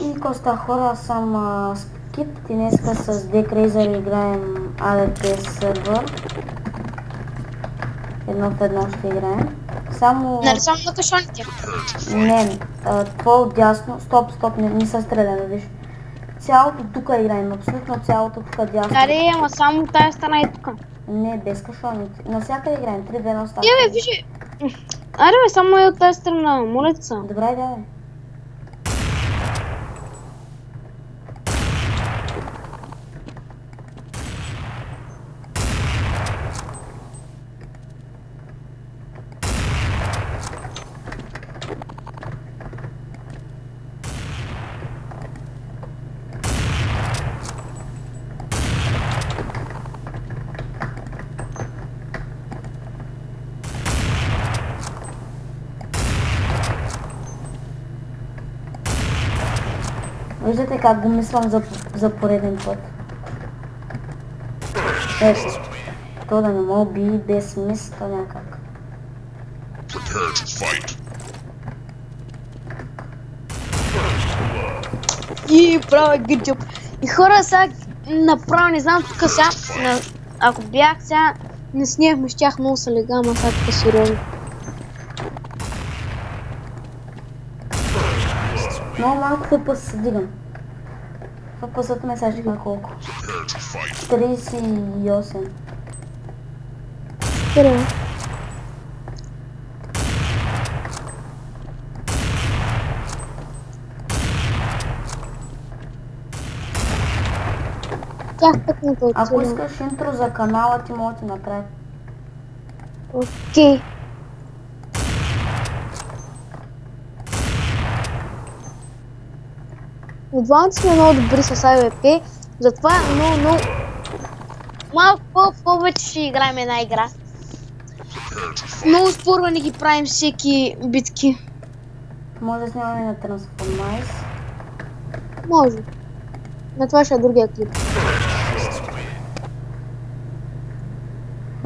И Коста хора, аз съм Скип и днеска с Decrazer играем ADP сервер. Едно в едно ще играем. Само... Нали само на кашоните? Не, това отдясно. Стоп, не се стреляме, виж. Цялото тук играем, абсолютно цялото тук дясно. Аре, ама само тая страна е тук. Не, без кашоните. Навсякъде играем, 3-2-1 става. Бе, виж. Аре, бе, само е от тази страна, моля ти са. Добре, давай. Виждате как го мислям за пореден път. То да не мога би без мис, то някак. И правя good job. И хора, сега направо не знам тук сега, ако бях сега, не снимахме, щях много са лега, ама сега тук сериозно. Много малко FPS се дигам. FPS-ът ме сега ще има колко? 38. Добре. Тях пътната Ако отсюда. искаш интро за канала ти, мога да ти направя. Окей. От двамата сме много добри с IVP, затова много малко повече ще играем една игра. Много спорване ги правим всеки битки. Може да снимаме на Transformice. Може. На това ще е другия клип.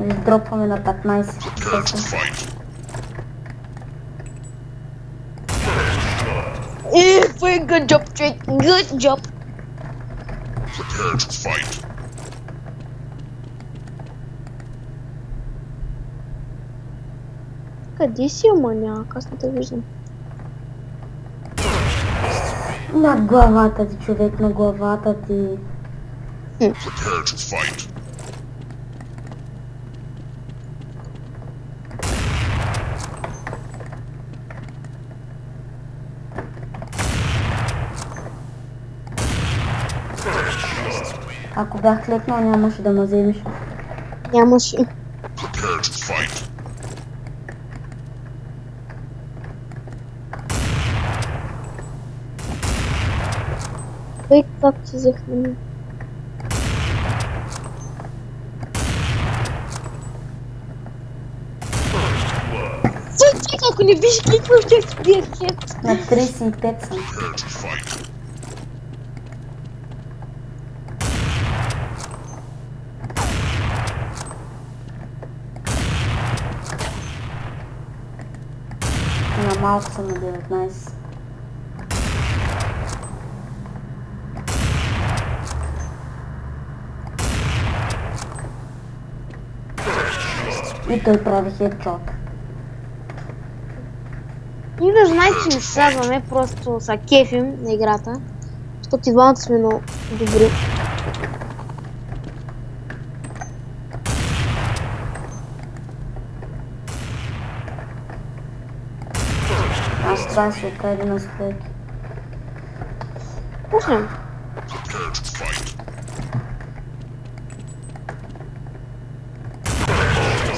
Или дропваме на 15. Good job, Trick. Good job. Къде си, маняк? Аз не те виждам. На главата ти, човек, на главата ти. Ако бях клекнал, нямаше да ме вземеш. Нямаше. Той как ти взехме? Чакай, ако не биш кликнал, ще ти бия хет. На 35 съм. На малко съм на 19. И той прави хедшот. Ние да знаете, че не сядваме, просто са кефим на играта. Защото и двамата сме много добри. Аз това се откади на стойки. Пушнем.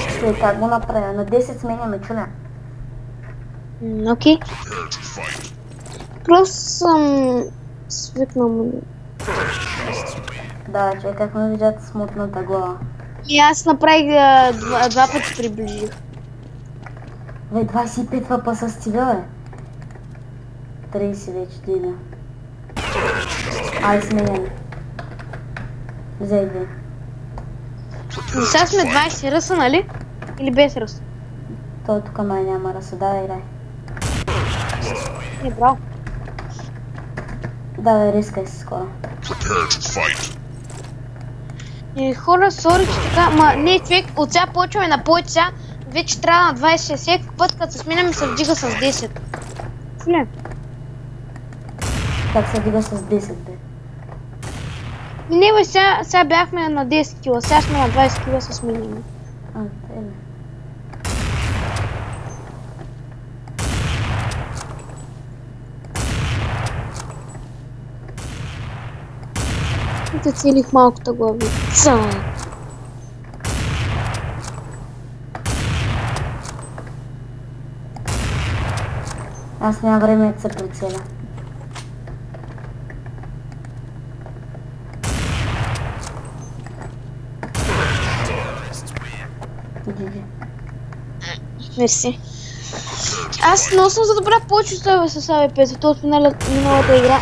Ще как го направя? На 10 сменяме, чуля. Окей. Просто съм свикнал. Да, че как ме видят смутната глава. И аз направих два пъти приближих. Бе, 25 въпаса стига, бе. 30 вече дига. Ай, сменяме. Взей две. И сега сме 20 ръса, нали? Или без ръса? Той тук май няма ръса, да, играй. Не, браво. Да, рискай се скоро. Хора, сори, че така, ма не, човек, от сега почваме на повече сега, вече трябва на 20, всеки път, като се сменяме, се вдига с 10. Не. Как се вдига с 10, бе? Не, бе, сега бяхме на 10 кила, сега сме на 20 кила с сменяме. Теле. И те целих малката главица. Аз няма време да се прицеля. Диди. Мерси. Аз много съм за добра почувства с АВП, зато от миналата игра.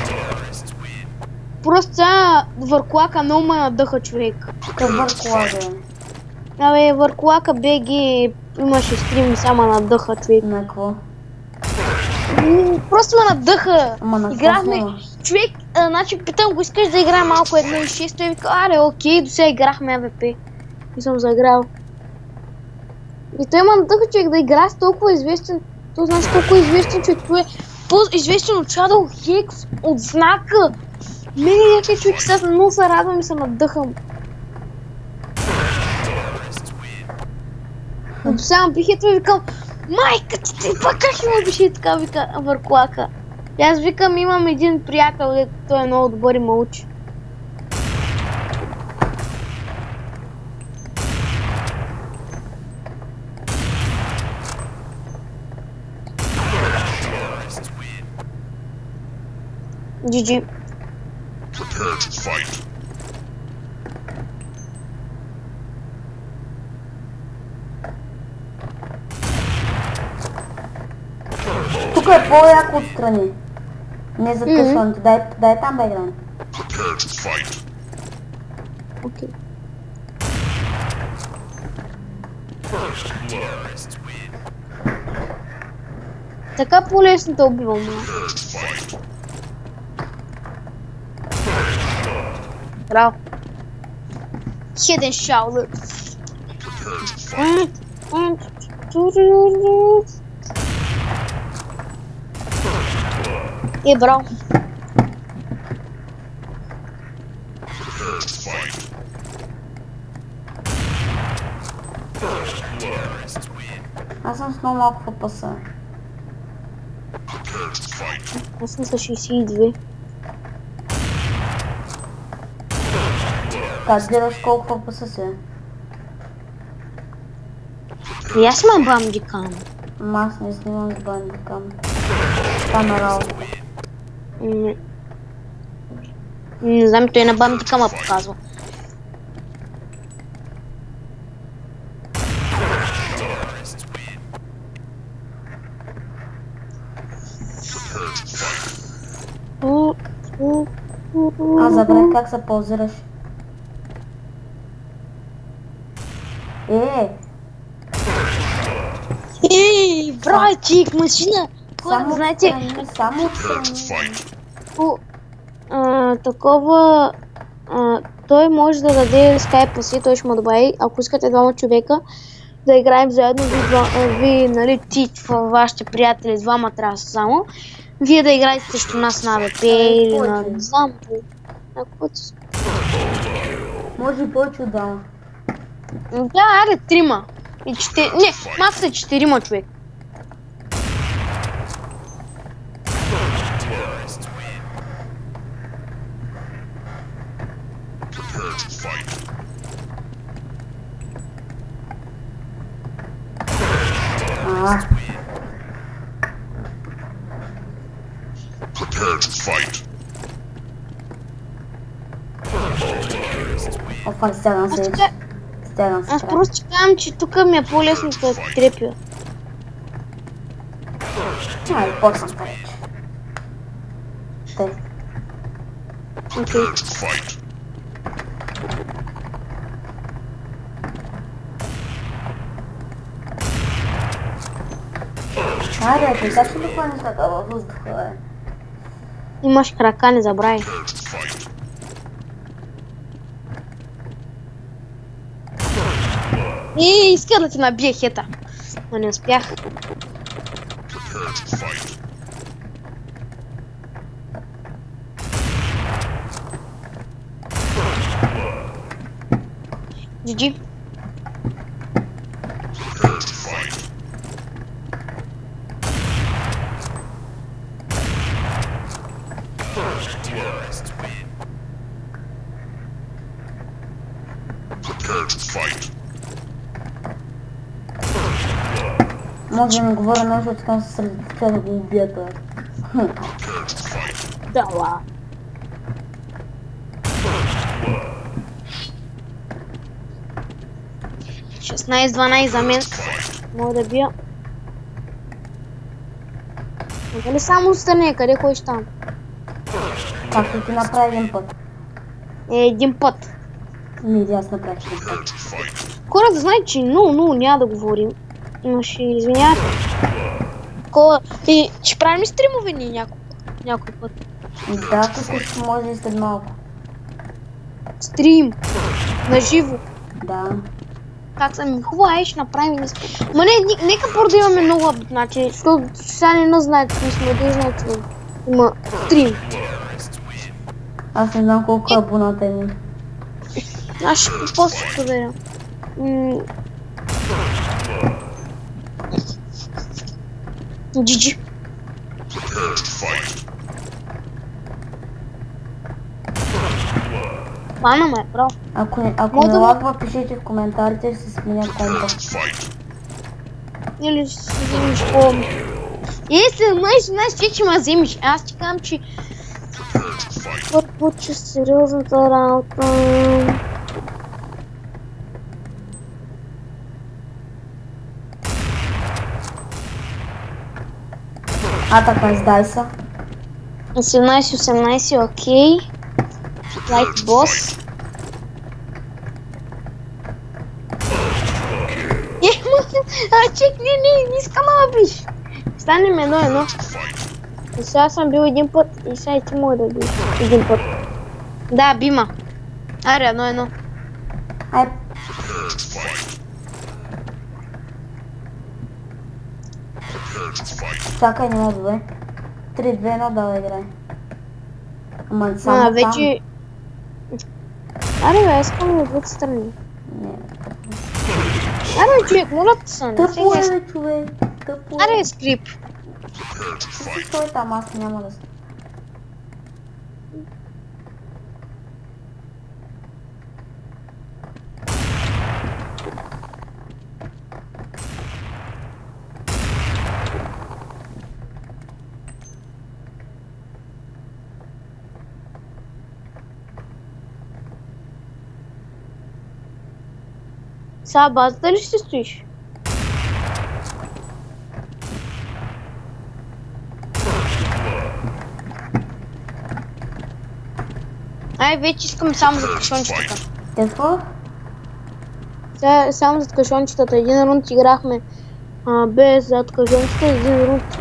Просто сега върклака много ме надъха, човек. Какъв върклака, бе? Абе, върклака БГ имаше стрим и само надъха, човек. На какво? Просто ме надъха. Ама на Играхме. Човек, значи питам го, искаш да играем малко 1.6, той вика, аре, окей, до сега играхме АВП. И съм заиграл. И той ме надъха, човек, да игра с толкова известен. То значи толкова известен, човек, той е по-известен от Shadow Hex, от знака. Мене някакъв човек, сега много се радвам и се надъхам. Но до сега бих ето и викам, майка ти пак как има беше така, вика върклака. И аз викам, имам един приятел, той е много добър и ме учи. GG. Тук е по-яко отстрани. Не за късването. Дай там да играем. Окей. Така по-лесно да убивам. Браво. Hidden shoulder. И браво. Аз съм с много малко ФПС. Аз съм с 62. Как гледаш колко ФПС си? И аз имам бандикам. Аз не снимам с бандикам. Там е работа. Не знам, той на бандикама показва. Аз забравих как се ползираш. Ей, братик, машина! Само знаете, само отстрани. Такова, той може да даде скайпа си, той ще му добави, ако искате двама човека да играем заедно, ви нали, ти, вашите приятели, двама трябва само, вие да играете срещу нас на АВП или на не знам, на каквото си. Може и повече от двама. Да, аре, трима. И не, макс е 4 човек. Опа, стягам се вече. Аз просто казвам, че тук ми е по-лесно да трепя. Ай, почвам да рече. Тъй. Окей. Айде, как ще да хванеш така във въздуха, бе? Имаш крака, не забравяй. Иска да ти набия хета. Но не успях. GG. Може да не говоря нещо, защото искам се средоточа да го убия това. Дала. Шестнайсет, 12 за мен. Мога да бия. Дали само остане? Къде ходиш там? Как ще ти направи един път? Един път. Миди, аз направих един път. Хората знаят, че много няма да говорим. Но ще извинявате. И ще правим стримове ни някой път. Да, ако искаш, може и след малко. Стрим. На живо. Да. Как съм хубаво, ще направим. Ма не, нека първо да имаме много абонати, защото сега не знаят, че сме да знаят, че има стрим. Аз не знам колко абоната има. Аз ще после проверя. GG. Пана ме, бро. Ако не лагва, пишете в коментарите, ще се сменя компа. Или ще си вземеш по... знаеш, че ме вземеш. Аз ти казвам, че... Първо, че сериозната работа... Така, издай са. 18, окей. Лайк бос. Чек, не иска да биш. Станем 1-1. И сега съм бил един път и сега и ти мога да биш един път. Да, бима. Аре, 1-1. Ай. Чакай, няма добре. 3-2-1 да играй. Ама само там. Вече... Аре бе, искам от двете страни. Не. Аре човек, моля те са. Тъпо е бе, човек. Тъпо е. Аре скрип. Си стой там, аз няма да сте. Сега базата ли ще стоиш? Ай, вече искам само за кашончетата. Какво? Сега само за кашончетата. Един рунд играхме без зад кашончета, един рунд.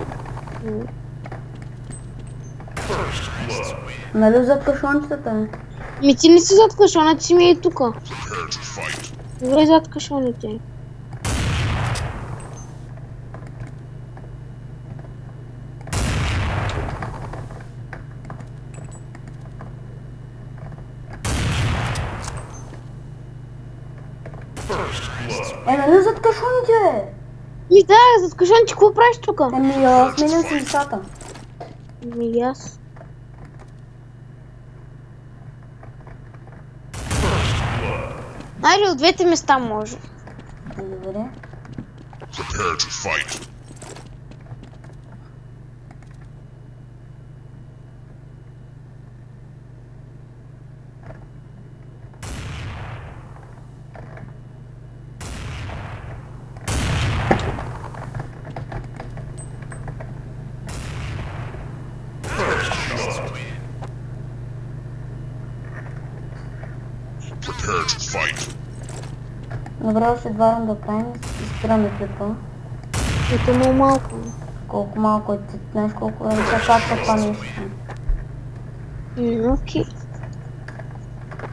Нали зад кашончетата? Ми ти не си зад кашона, ти си ми е тука. Добре зад кашоните. Нали зад кашоните? Ми да, зад кашоните, какво правиш тука? Сменям си листата. Ми аз. Айде от двете места може. Добре. Добре, още два рунда правим и спираме клипа. Ето много малко. Колко малко е, знаеш колко е, така това нещо. Окей.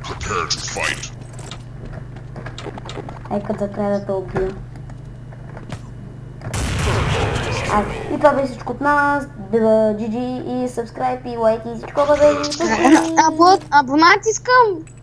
Prepare to fight. Ай, като трябва да те убия. И това беше всичко от нас. GG и subscribe и лайк и всичко бе. Абонат искам.